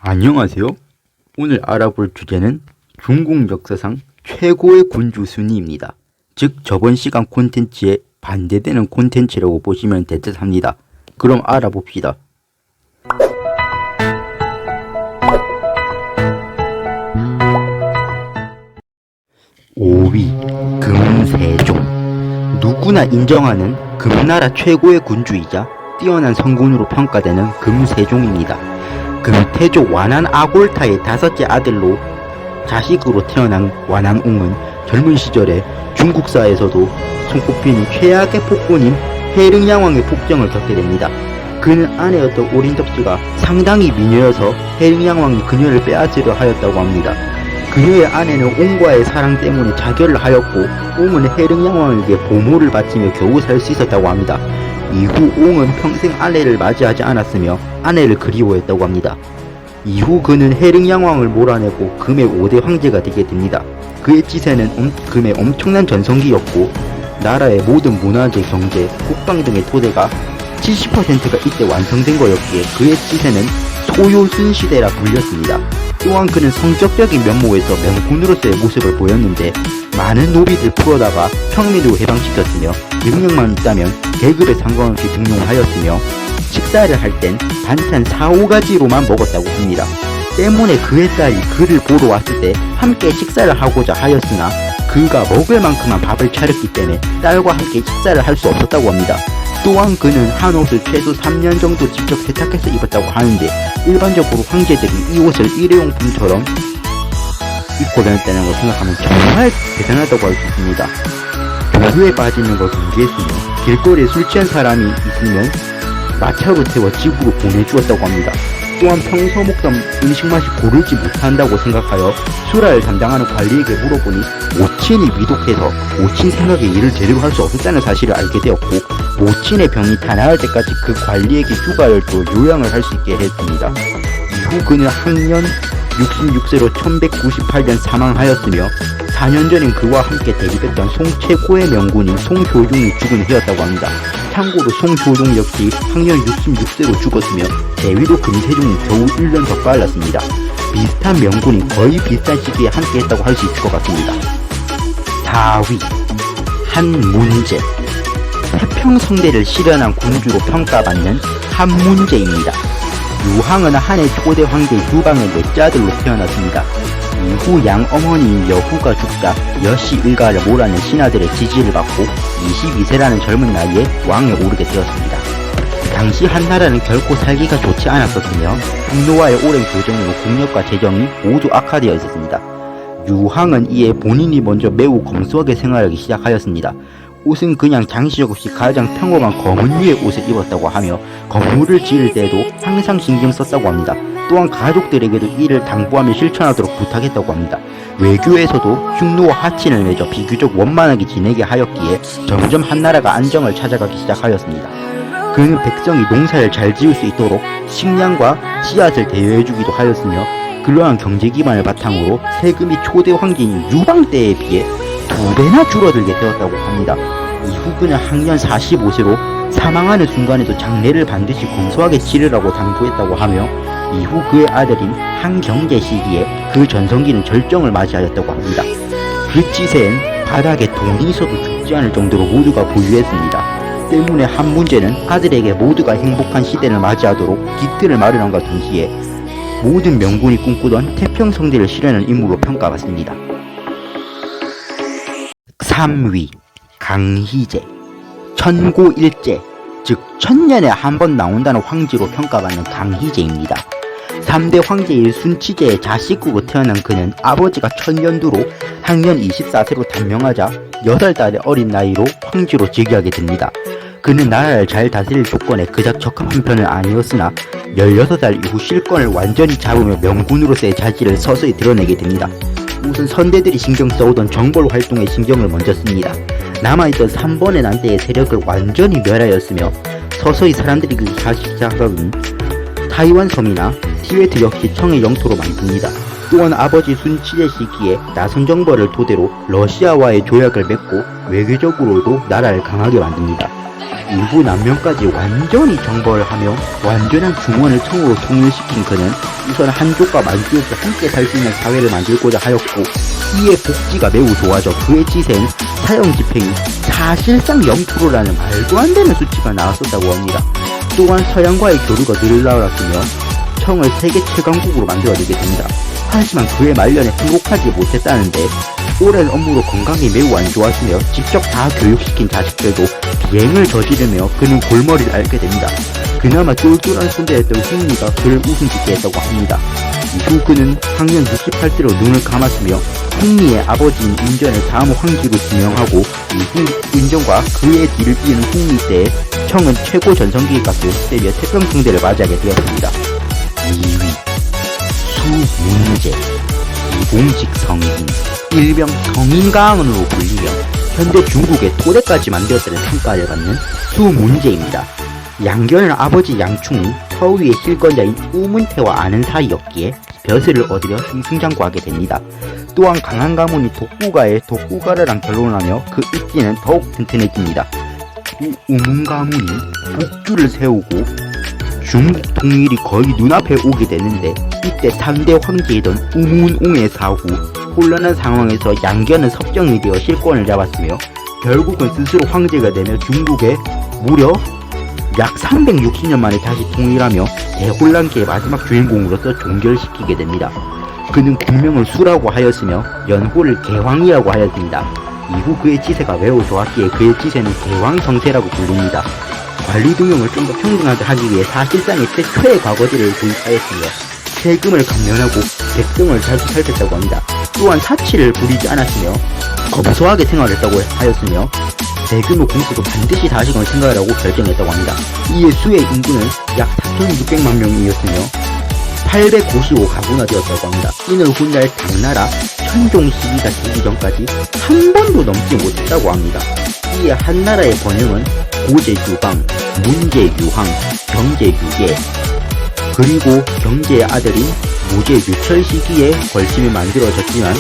안녕하세요. 오늘 알아볼 주제는 중국 역사상 최고의 군주 순위입니다. 즉 저번 시간 콘텐츠에 반대되는 콘텐츠라고 보시면 될 듯 합니다. 그럼 알아봅시다. 5위 금세종. 누구나 인정하는 금나라 최고의 군주이자 뛰어난 성군으로 평가되는 금세종입니다. 금태조 완안 아골타의 5째 아들로 자식으로 태어난 완안웅은 젊은 시절에 중국사에서도 손꼽히는 최악의 폭군인 해릉양왕의 폭정을 겪게 됩니다. 그는 아내였던 오린덕씨가 상당히 미녀여서 해릉양왕이 그녀를 빼앗으려 하였다고 합니다. 그녀의 아내는 옹과의 사랑 때문에 자결을 하였고 옹은 해릉양왕에게 보모를 바치며 겨우 살 수 있었다고 합니다. 이후 옹은 평생 아내를 맞이하지 않았으며 아내를 그리워했다고 합니다. 이후 그는 해릉양왕을 몰아내고 금의 5대 황제가 되게 됩니다. 그의 지세는 금의 엄청난 전성기였고 나라의 모든 문화재, 경제, 국방 등의 토대가 70%가 이때 완성된 거였기에 그의 지세는 소요순 시대라 불렸습니다. 또한 그는 성격적인 면모에서 명군으로서의 모습을 보였는데 많은 노비들 풀어다가 평민으로 해방시켰으며 능력만 있다면 계급에 상관없이 등용하였으며 식사를 할 땐 반찬 4-5가지로만 먹었다고 합니다. 때문에 그의 딸이 그를 보러 왔을 때 함께 식사를 하고자 하였으나 그가 먹을 만큼만 밥을 차렸기 때문에 딸과 함께 식사를 할 수 없었다고 합니다. 또한 그는 한 옷을 최소 3년 정도 직접 세탁해서 입었다고 하는데 일반적으로 황제들이 이 옷을 일회용품처럼 입고 다녔다는 걸 생각하면 정말 대단하다고 할 수 있습니다. 교류에 빠지는 걸 금지했으며 길거리에 술 취한 사람이 있으면 마차로 태워 집으로 보내주었다고 합니다. 또한 평소 먹던 음식 맛이 고르지 못한다고 생각하여 수라를 담당하는 관리에게 물어보니 모친이 위독해서 모친 생각에 일을 제대로 할 수 없었다는 사실을 알게 되었고 모친의 병이 다 나을 때까지 그 관리에게 휴가를 줘 요양을 할 수 있게 했습니다. 이후 그는 학년 66세로 1198년 사망하였으며 4년 전엔 그와 함께 대립했던 송 최고의 명군인 송효종이 죽은 해였다고 합니다. 참고로 송효종 역시 학년 66세로 죽었으며 대위로 금세종이 겨우 1년 더 빨랐습니다. 비슷한 명군이 거의 비슷한 시기에 함께 했다고 할 수 있을 것 같습니다. 4위 한문제. 태평성대를 실현한 군주로 평가받는 한문제입니다. 유황은 한해 초대 황제 유방의 넷째 아들로 태어났습니다. 이후 양어머니인 여후가 죽자 여씨 일가를 몰아낸 신하들의 지지를 받고 22세라는 젊은 나이에 왕에 오르게 되었습니다. 당시 한나라는 결코 살기가 좋지 않았었으며 흉노와의 오랜 교정으로 국력과 재정이 모두 악화되어 있었습니다. 유황은 이에 본인이 먼저 매우 검소하게 생활하기 시작하였습니다. 옷은 그냥 장식 없이 가장 평범한 검은 류의 옷을 입었다고 하며 건물을 지을 때도 항상 신경 썼다고 합니다. 또한 가족들에게도 이를 당부하며 실천하도록 부탁했다고 합니다. 외교에서도 흉노와 하친을 맺어 비교적 원만하게 지내게 하였기에 점점 한나라가 안정을 찾아가기 시작하였습니다. 그는 백성이 농사를 잘 지을 수 있도록 식량과 씨앗을 대여해주기도 하였으며 그러한 경제 기반을 바탕으로 세금이 초대 황제인 유방 때에 비해 2배나 줄어들게 되었다고 합니다. 이후 그는 학년 45세로 사망하는 순간에도 장례를 반드시 검소하게 치르라고 당부했다고 하며 이후 그의 아들인 한경제 시기에 그 전성기는 절정을 맞이하였다고 합니다. 그 지세엔 바닥에 돈이 있어도 죽지 않을 정도로 모두가 보유했습니다. 때문에 한문제는 아들에게 모두가 행복한 시대를 맞이하도록 깃들을 마련함과 동시에 모든 명군이 꿈꾸던 태평성대를 실현한 인물로 평가받습니다. 3위 강희제. 천고일제, 즉 천년에 한 번 나온다는 황제로 평가받는 강희제입니다. 3대 황제인 순치제의 자식으로 태어난 그는 아버지가 천년두로 학년 24세로 단명하자 8달의 어린 나이로 황제로 즉위하게 됩니다. 그는 나라를 잘 다스릴 조건에 그닥 적합한 편은 아니었으나 16살 이후 실권을 완전히 잡으며 명군으로서의 자질을 서서히 드러내게 됩니다. 우선 선대들이 신경 써오던 정벌 활동에 신경을 먼저 씁니다. 남아있던 3번의 난대의 세력을 완전히 멸하였으며 서서히 사람들이 그 시작하는 타이완 섬이나 티베트 역시 청의 영토로 만듭니다. 또한 아버지 순치제 시기에 나선정벌을 토대로 러시아와의 조약을 맺고 외교적으로도 나라를 강하게 만듭니다. 일부 남면까지 완전히 정벌을 하며 완전한 중원을 청으로 통일시킨 그는 우선 한족과 만주에서 함께 살 수 있는 사회를 만들고자 하였고, 이에 복지가 매우 좋아져 그의 지세는 사형집행이 사실상 0%라는 말도 안 되는 수치가 나왔었다고 합니다. 또한 서양과의 교류가 늘어났으며 청을 세계 최강국으로 만들어내게 됩니다. 하지만 그의 말년에 행복하지 못했다는데, 오랜 업무로 건강이 매우 안 좋아지며 직접 다 교육시킨 자식들도 비행을 저지르며 그는 골머리를 앓게 됩니다. 그나마 쫄쫄한 손대였던 흥미가 그를 웃음짓게 했다고 합니다. 이후 그는 학년 68세로 눈을 감았으며 흥미의 아버지인 인전을 다음 황제로 지명하고, 이후 인전과 그의 뒤를 이은 흥미 때에 청은 최고 전성기에 값을 세며 태평성대를 맞이하게 되었습니다. 2위 수문제, 이공식 성인, 일명 성인가왕으로 불리며 현대 중국의 토대까지 만들었다는 평가를 받는 수문제입니다. 양견은 아버지 양충은 서위의 실권자인 우문태와 아는 사이였기에 벼슬을 얻으려 승승장구하게 됩니다. 또한 강한 가문이 독구가의 독구가르랑 결혼하며 그 입지는 더욱 튼튼해집니다. 우문 가문이 복주를 세우고 중국 통일이 거의 눈앞에 오게 되는데, 이때 상대 황제이던 우문웅의 사후, 혼란한 상황에서 양견은 섭정이 되어 실권을 잡았으며 결국은 스스로 황제가 되며 중국에 무려 약 360년 만에 다시 통일하며 대혼란기의 마지막 주인공으로서 종결시키게 됩니다. 그는 국명을 수라고 하였으며 연호를 개황이라고 하였습니다. 이후 그의 지세가 매우 좋았기에 그의 지세는 개황성세라고 불립니다. 관리 등용을 좀 더 평등하게 하기 위해 사실상의 최초의 과거제를 도입하였으며 세금을 감면하고 백성을 자주 살폈다고 합니다. 또한 사치를 부리지 않았으며 검소하게 생활했다고 하였으며 세금의 공세도 반드시 다시금 생각하라고 결정했다고 합니다. 이에 수의 인구는 약 4,600만 명이었으며 895가구나 되었다고 합니다. 이는 훗날 당나라 천종 시기가 되기 전까지 한 번도 넘지 못했다고 합니다. 이에 한나라의 번영은 고제유방, 문제유황, 경제유계, 그리고 경제의 아들인 무제유철 시기에 걸침이 만들어졌지만,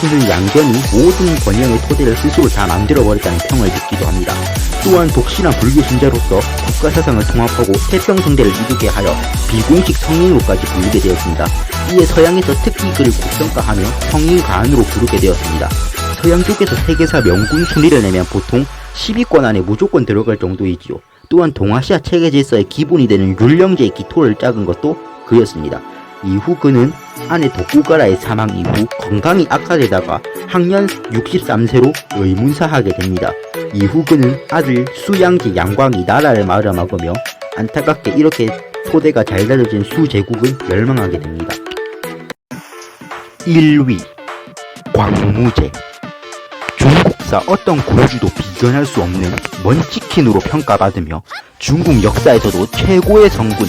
수는 양견이 모든 번영의 토대를 스스로 다 만들어버렸다는 평을 듣기도 합니다. 또한 독실한 불교 신자로서 국가 사상을 통합하고 태평성대를 이루게 하여 비공식 성인으로까지 불리게 되었습니다. 이에 서양에서 특히 그를 국성가하며 성인가안으로 부르게 되었습니다. 서양 쪽에서 세계사 명군 순위를 내면 보통 10위권 안에 무조건 들어갈 정도이지요. 또한 동아시아 체계 질서의 기본이 되는 율령제의 기토를 짝은 것도 그였습니다. 이후 그는 아내 독구가라의 사망 이후 건강이 악화되다가 학년 63세로 의문사하게 됩니다. 이후 그는 아들 수양제 양광이 나라를 말아먹으며 안타깝게 이렇게 토대가 잘 다져진 수제국은 멸망하게 됩니다. 1위 광무제, 중국사 어떤 군주도 비견할 수 없는 먼치킨으로 평가받으며 중국 역사에서도 최고의 성군,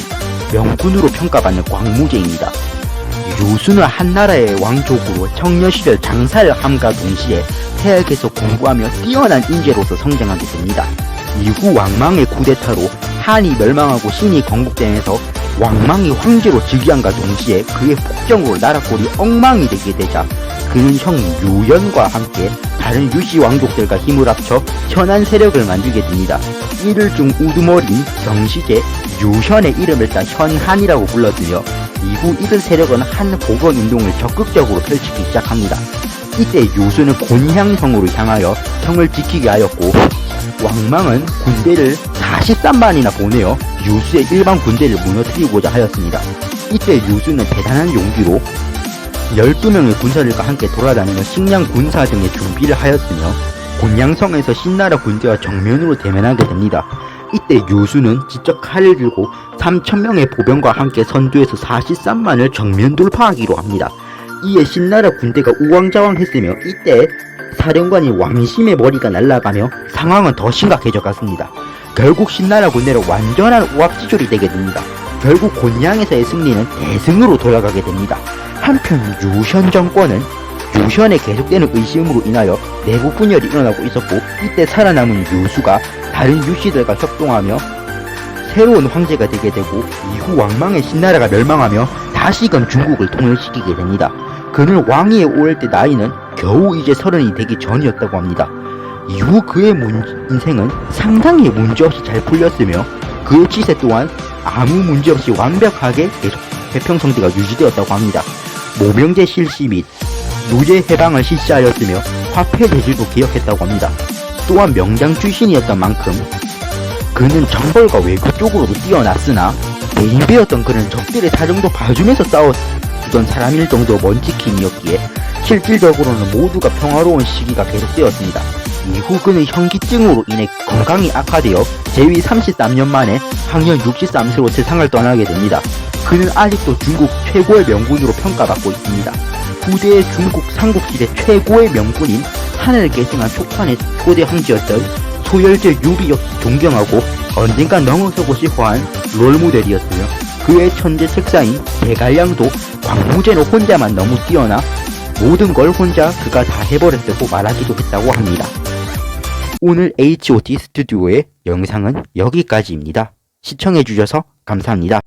명군으로 평가받는 광무제입니다. 유수는 한나라의 왕족으로 청년시절 장사를 함과 동시에 태역에서 공부하며 뛰어난 인재로서 성장하게 됩니다. 이후 왕망의 쿠데타로 한이 멸망하고 신이 건국되면서 왕망이 황제로 즉위함과 동시에 그의 폭정으로 나라꼴이 엉망이 되게 되자 그는 형 유연과 함께 다른 유시 왕족들과 힘을 합쳐 현안 세력을 만들게 됩니다. 이를 중 우두머리인 경시제 유현의 이름을 따 현한이라고 불렀으며, 이후 이들 세력은 한 복원운동을 적극적으로 펼치기 시작합니다. 이때 유수는 곤향성으로 향하여 성을 지키게 하였고, 왕망은 군대를 43만이나 보내어 유수의 일반 군대를 무너뜨리고자 하였습니다. 이때 유수는 대단한 용기로 12명의 군사들과 함께 돌아다니며 식량 군사 등의 준비를 하였으며 곤양성에서 신나라 군대와 정면으로 대면하게 됩니다. 이때 유수는 직접 칼을 들고 3,000명의 보병과 함께 선두에서 43만을 정면 돌파하기로 합니다. 이에 신나라 군대가 우왕좌왕했으며 이때 사령관이 왕심의 머리가 날아가며 상황은 더 심각해져 갔습니다. 결국 신나라 군대는 완전한 오합지졸이 되게 됩니다. 결국 곤양에서의 승리는 대승으로 돌아가게 됩니다. 한편 유현 정권은 유현의 계속되는 의심으로 인하여 내부 분열이 일어나고 있었고, 이때 살아남은 유수가 다른 유씨들과 협동하며 새로운 황제가 되게 되고, 이후 왕망의 신나라가 멸망하며 다시금 중국을 통일시키게 됩니다. 그는 왕위에 오를 때 나이는 겨우 이제 30이 되기 전이었다고 합니다. 이후 그의 인생은 상당히 문제없이 잘 풀렸으며 그의 치세 또한 아무 문제없이 완벽하게 계속 태평성대가 유지되었다고 합니다. 모병제 실시 및 노제 해방을 실시하였으며 화폐 제실도 개혁했다고 합니다. 또한 명장 출신이었던 만큼 그는 정벌과 외교 쪽으로도 뛰어났으나 대인배였던 그는 적들의 사정도 봐주면서 싸워주던 사람일 정도로 먼치킨이었기에 실질적으로는 모두가 평화로운 시기가 계속되었습니다. 이후 그는 현기증으로 인해 건강이 악화되어 재위 33년 만에 향년 63세로 세상을 떠나게 됩니다. 그는 아직도 중국 최고의 명군으로 평가받고 있습니다. 후대의 중국 삼국시대 최고의 명군인 하늘을 계승한 촉판의 초대 황제였던 소열제 유비 역시 존경하고 언젠가 넘어서고 싶어한 롤모델이었으며 그의 천재 책사인 대갈량도 광무제로 혼자만 너무 뛰어나 모든 걸 혼자 그가 다 해버렸다고 말하기도 했다고 합니다. 오늘 HOT 스튜디오의 영상은 여기까지입니다. 시청해주셔서 감사합니다.